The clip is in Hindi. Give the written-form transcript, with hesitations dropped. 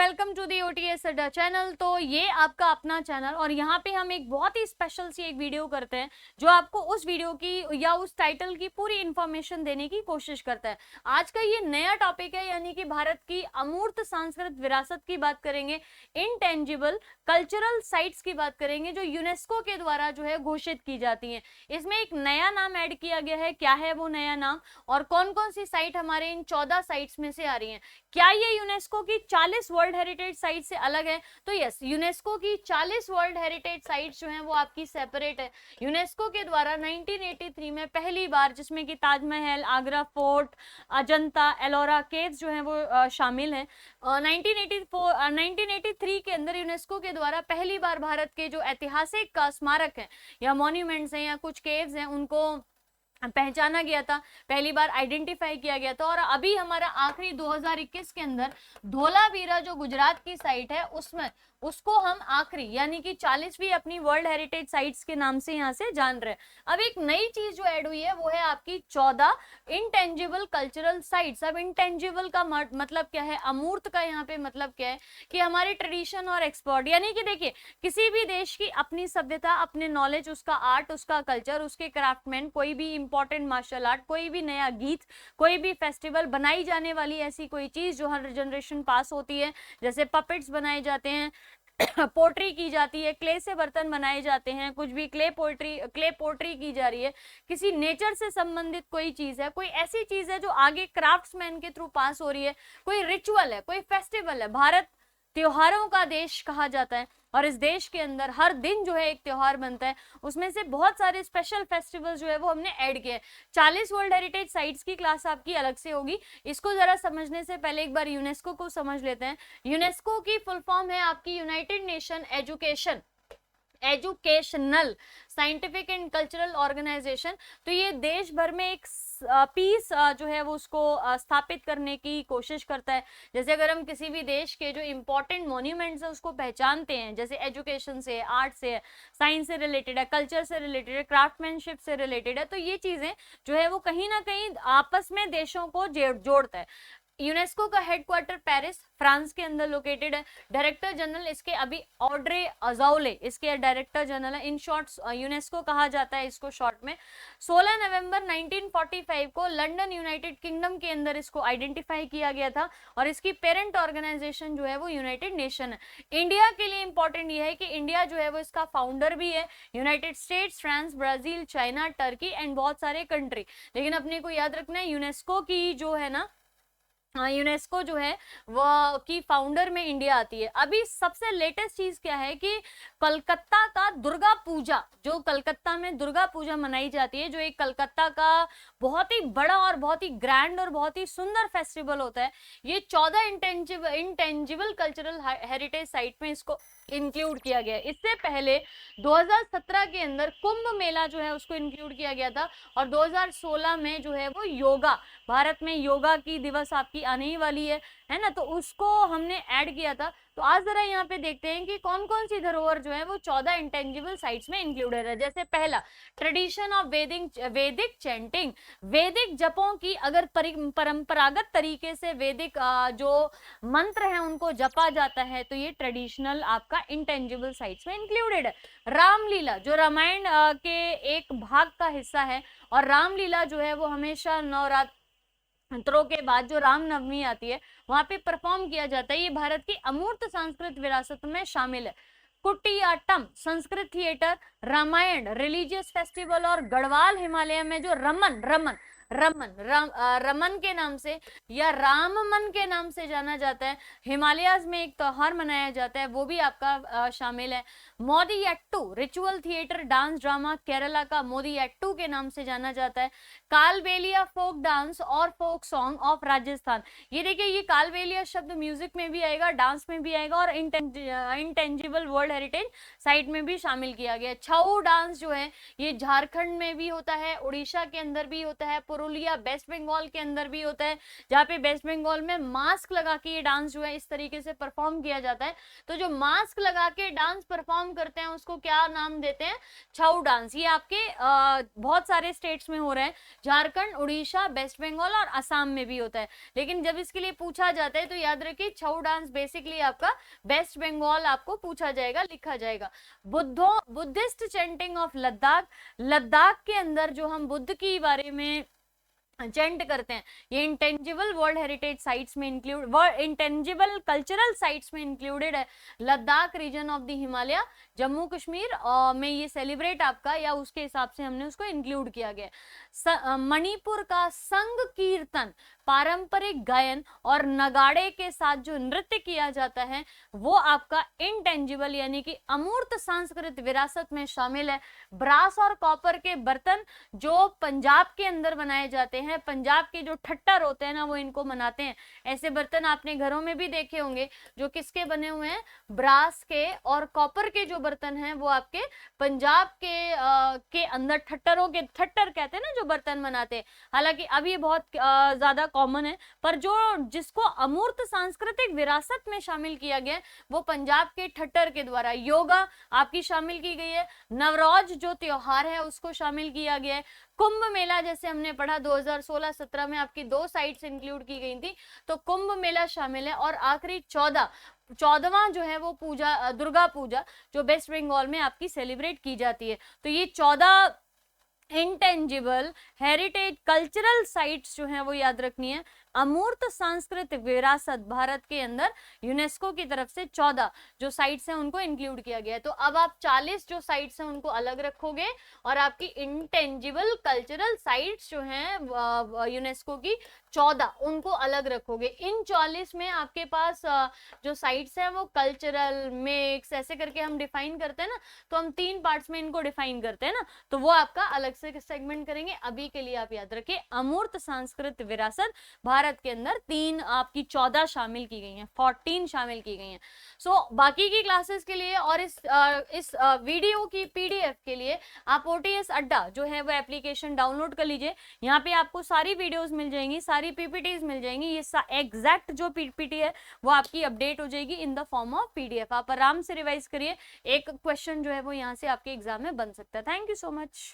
वेलकम टू दी OTS अड्डा चैनल। तो ये आपका अपना चैनल और यहाँ पे हम एक बहुत ही स्पेशल सी एक वीडियो करते हैं जो आपको उस वीडियो की या उस टाइटल की पूरी इंफॉर्मेशन देने की कोशिश करता है। आज का ये नया टॉपिक है, यानी कि भारत की अमूर्त सांस्कृतिक विरासत की बात करेंगे, इनटेंजिबल कल्चरल साइट्स की बात करेंगे जो यूनेस्को के द्वारा जो है घोषित की जाती हैं। इसमें एक नया नाम ऐड किया गया है। क्या है वो नया नाम और कौन कौन सी साइट हमारे इन 14 साइट्स में से आ रही है? क्या ये यूनेस्को की 40 वर्ल्ड हेरिटेज साइट से अलग है? तो यस, यूनेस्को की 40 वर्ल्ड हेरिटेज साइट्स जो हैं वो आपकी सेपरेट है। यूनेस्को के द्वारा 1983 में पहली बार, जिसमें कि ताजमहल, आगरा फोर्ट, अजंता, एलोरा केव्स जो हैं वो शामिल हैं। 1983 के अंदर यूनेस्को के द्वारा पहली बार भारत के जो ऐतिहासिक स्मारक हैं या मॉन्यूमेंट्स हैं या कुछ केव्स हैं उनको पहचाना गया था, पहली बार आइडेंटिफाई किया गया था। और अभी हमारा आखिरी 2021 के अंदर धोलावीरा जो गुजरात की साइट है उसमें उसको हम आखिरी यानी कि 40वीं अपनी वर्ल्ड हेरिटेज साइट्स के नाम से यहाँ से जान रहे हैं। अब एक नई चीज जो ऐड हुई है वो है आपकी 14 इंटेंजिबल कल्चरल साइट्स। अब इंटेंजिबल का मतलब क्या है, अमूर्त का यहाँ पे मतलब क्या है कि हमारे ट्रेडिशन और एक्सपोर्ट, यानी कि देखिए किसी भी देश की अपनी सभ्यता, अपने नॉलेज, उसका आर्ट, उसका कल्चर, उसके क्राफ्टमैन, कोई भी इंपॉर्टेंट मार्शल आर्ट, कोई भी नया गीत, कोई भी फेस्टिवल, बनाई जाने वाली ऐसी कोई चीज जो हर जनरेशन पास होती है, जैसे पपेट्स बनाए जाते हैं, पोट्री की जाती है, क्ले से बर्तन बनाए जाते हैं, कुछ भी क्ले पोट्री की जा रही है, किसी नेचर से संबंधित कोई चीज है, कोई ऐसी चीज है जो आगे क्राफ्ट्समैन के थ्रू पास हो रही है, कोई रिचुअल है, कोई फेस्टिवल है। भारत त्योहारों का देश कहा जाता है और इस देश के अंदर हर दिन जो है एक त्योहार बनता है। उसमें से बहुत सारे स्पेशल फेस्टिवल्स जो है वो हमने ऐड किए। 40 वर्ल्ड हेरिटेज साइट्स की क्लास आपकी अलग से होगी। इसको जरा समझने से पहले एक बार यूनेस्को को समझ लेते हैं। यूनेस्को की फुल फॉर्म है आपकी United Nation Educational Scientific and Cultural Organization. तो ये देश भर में एक पीस जो है वो उसको स्थापित करने की कोशिश करता है। जैसे अगर हम किसी भी देश के जो इंपॉर्टेंट मॉन्यूमेंट्स है उसको पहचानते हैं, जैसे एजुकेशन से, आर्ट से, साइंस से रिलेटेड है, कल्चर से रिलेटेड है, क्राफ्टमैनशिप से रिलेटेड है, तो ये चीजें जो है वो कहीं ना कहीं आपस में देशों को जोड़ता है। यूनेस्को का हेडक्वार्टर पेरिस फ्रांस के अंदर लोकेटेड है। डायरेक्टर जनरल इसके अभी ऑड्रे अज़ौले इसके डायरेक्टर जनरल है। इन शॉर्ट यूनेस्को कहा जाता है इसको शॉर्ट में। 16 नवंबर 1945 को लंदन यूनाइटेड किंगडम के अंदर इसको आइडेंटिफाई किया गया था और इसकी पेरेंट ऑर्गेनाइजेशन जो है वो यूनाइटेड नेशन है। इंडिया के लिए इंपॉर्टेंट ये है कि इंडिया जो है वो इसका फाउंडर भी है। United states, France, Brazil, China, Turkey and बहुत सारे कंट्री। लेकिन अपने को याद रखना है यूनेस्को की जो है ना, यूनेस्को जो है वो की फाउंडर में इंडिया आती है। अभी सबसे लेटेस्ट चीज क्या है कि कलकत्ता का दुर्गा पूजा, जो कलकत्ता में दुर्गा पूजा मनाई जाती है, जो एक कलकत्ता का बहुत ही बड़ा और बहुत ही ग्रैंड और बहुत ही सुंदर फेस्टिवल होता है, ये 14 इंटेंजिबल कल्चरल हेरिटेज साइट में इसको इंक्लूड किया गया। इससे पहले 2017 के अंदर कुंभ मेला जो है उसको इंक्लूड किया गया था और 2016 में जो है वो योगा, भारत में योगा की दिवस आपकी आने ही वाली है ना, तो उसको हमने ऐड किया था। तो आज जरा यहाँ पे देखते हैं कि कौन कौन सी धरोहर जो है वो 14 इंटेंजिबल साइट्स में इंक्लूडेड है। जैसे पहला, ट्रेडिशन ऑफ वैदिक चैंटिंग, वैदिक जपों की अगर परंपरागत तरीके से वैदिक जो मंत्र हैं उनको जपा जाता है तो ये ट्रेडिशनल आपका इंटेंजिबल साइट्स में इंक्लूडेड है। रामलीला जो रामायण के एक भाग का हिस्सा है और रामलीला जो है वो हमेशा नवरात्रों के बाद जो रामनवमी आती है वहां पे परफॉर्म किया जाता है। ये भारत की अमूर्त सांस्कृतिक विरासत में शामिल है। Kutiyattam Sanskrit theatre, Ramayan religious festival और गढ़वाल हिमालय में जो रमन के नाम से या राममन के नाम से जाना जाता है, हिमालयाज में एक त्योहार मनाया जाता है, वो भी आपका शामिल है। Mudiyettu ritual theatre dance drama, Kerala का मोदियाट्टू के नाम से जाना जाता है। कालबेलिया फोक डांस और फोक सॉन्ग ऑफ राजस्थान, ये देखिए ये कालबेलिया शब्द म्यूजिक में भी आएगा, डांस में भी आएगा और इंटेंजिबल वर्ल्ड हेरिटेज साइट में भी शामिल किया गया। छऊ डांस जो है ये झारखंड में भी होता है, उड़ीसा के अंदर भी होता है, पुरुलिया वेस्ट बंगाल के अंदर भी होता है, जहाँ पे वेस्ट बंगाल में मास्क लगा के ये डांस जो है इस तरीके से परफॉर्म किया जाता है। तो जो मास्क लगा के डांस परफॉर्म करते हैं उसको क्या नाम देते हैं, छऊ डांस। ये आपके बहुत सारे स्टेट्स में हो रहे हैं, झारखंड, उड़ीसा, वेस्ट बंगाल और असम में भी होता है। लेकिन जब इसके लिए पूछा जाता है तो याद रखिए छऊ डांस बेसिकली आपका वेस्ट बंगाल आपको पूछा जाएगा, लिखा जाएगा। Buddhist chanting of Ladakh, Ladakh के अंदर जो हम बुद्ध की बारे में चेंट करते हैं, ये इंटेंजिबल वर्ल्ड हेरिटेज साइट्स में इंक्लूड, इंटेंजिबल कल्चरल साइट्स में इंक्लूडेड है। Ladakh region of the Himalaya, Jammu Kashmir में ये सेलिब्रेट आपका, या उसके हिसाब से हमने उसको इंक्लूड किया गया। मणिपुर का संग कीर्तन, पारंपरिक गायन और नगाड़े के साथ जो नृत्य किया जाता है वो आपका इंटेंजिबल यानी कि अमूर्त सांस्कृतिक विरासत में शामिल है। ब्रास और कॉपर के बर्तन जो पंजाब के अंदर बनाए जाते हैं, पंजाब के जो ठट्टर होते हैं ना वो इनको बनाते हैं। ऐसे बर्तन आपने घरों में भी देखे होंगे जो किसके बने हुए हैं, ब्रास के और कॉपर के जो बर्तन हैं वो आपके पंजाब के अंदर ठट्टरों के, ठट्टर कहते हैं ना जो बर्तन बनाते हैं। हालांकि अब ये बहुत ज्यादा कॉमन है, पर जो जिसको अमूर्त सांस्कृतिक विरासत में शामिल किया गया वो पंजाब के ठट्टर के द्वारा। योगा आपकी शामिल की गई है, नवरोज जो त्योहार है उसको शामिल किया गया है, कुंभ मेला जैसे हमने पढ़ा 2016-17 में आपकी 2 साइट्स इंक्लूड की गई थी तो कुंभ मेला शामिल है। और आखिरी 14वां जो है वो पूजा, दुर्गा पूजा जो वेस्ट बंगाल में आपकी सेलिब्रेट की जाती है। तो ये 14 इंटेंजिबल हेरिटेज कल्चरल साइट्स जो हैं वो याद रखनी है। अमूर्त सांस्कृतिक विरासत भारत के अंदर यूनेस्को की तरफ से 14 जो साइट्स हैं उनको इंक्लूड किया गया है। तो अब आप 40 जो साइट्स हैं उनको अलग रखोगे और आपकी इंटेंजिबल कल्चरल साइट्स जो हैं यूनेस्को की 14 उनको अलग रखोगे। इन 40 में आपके पास जो साइट्स हैं वो कल्चरल, मिक्स, ऐसे करके हम डिफाइन करते हैं ना, तो हम 3 पार्ट्स में इनको डिफाइन करते हैं ना, तो वो आपका अलग से सेगमेंट करेंगे। अभी के लिए आप याद रखिए अमूर्त सांस्कृतिक विरासत भारत के अंदर 3 आपकी 14 शामिल की गई हैं, 14 शामिल की गई हैं। सो बाकी की क्लासेस के लिए और इस वीडियो की पीडीएफ के लिए आप OTS अड्डा जो है वो एप्लीकेशन डाउनलोड कर लीजिए। यहाँ पे आपको सारी वीडियोस मिल जाएंगी, सारी पीपीटीज मिल जाएंगी। ये एग्जैक्ट जो पीपीटी है वो आपकी अपडेट हो जाएगी in the form of PDF. आप आराम से रिवाइज करिए, एक क्वेश्चन जो है वो यहाँ से आपके एग्जाम में बन सकता है। Thank you so much.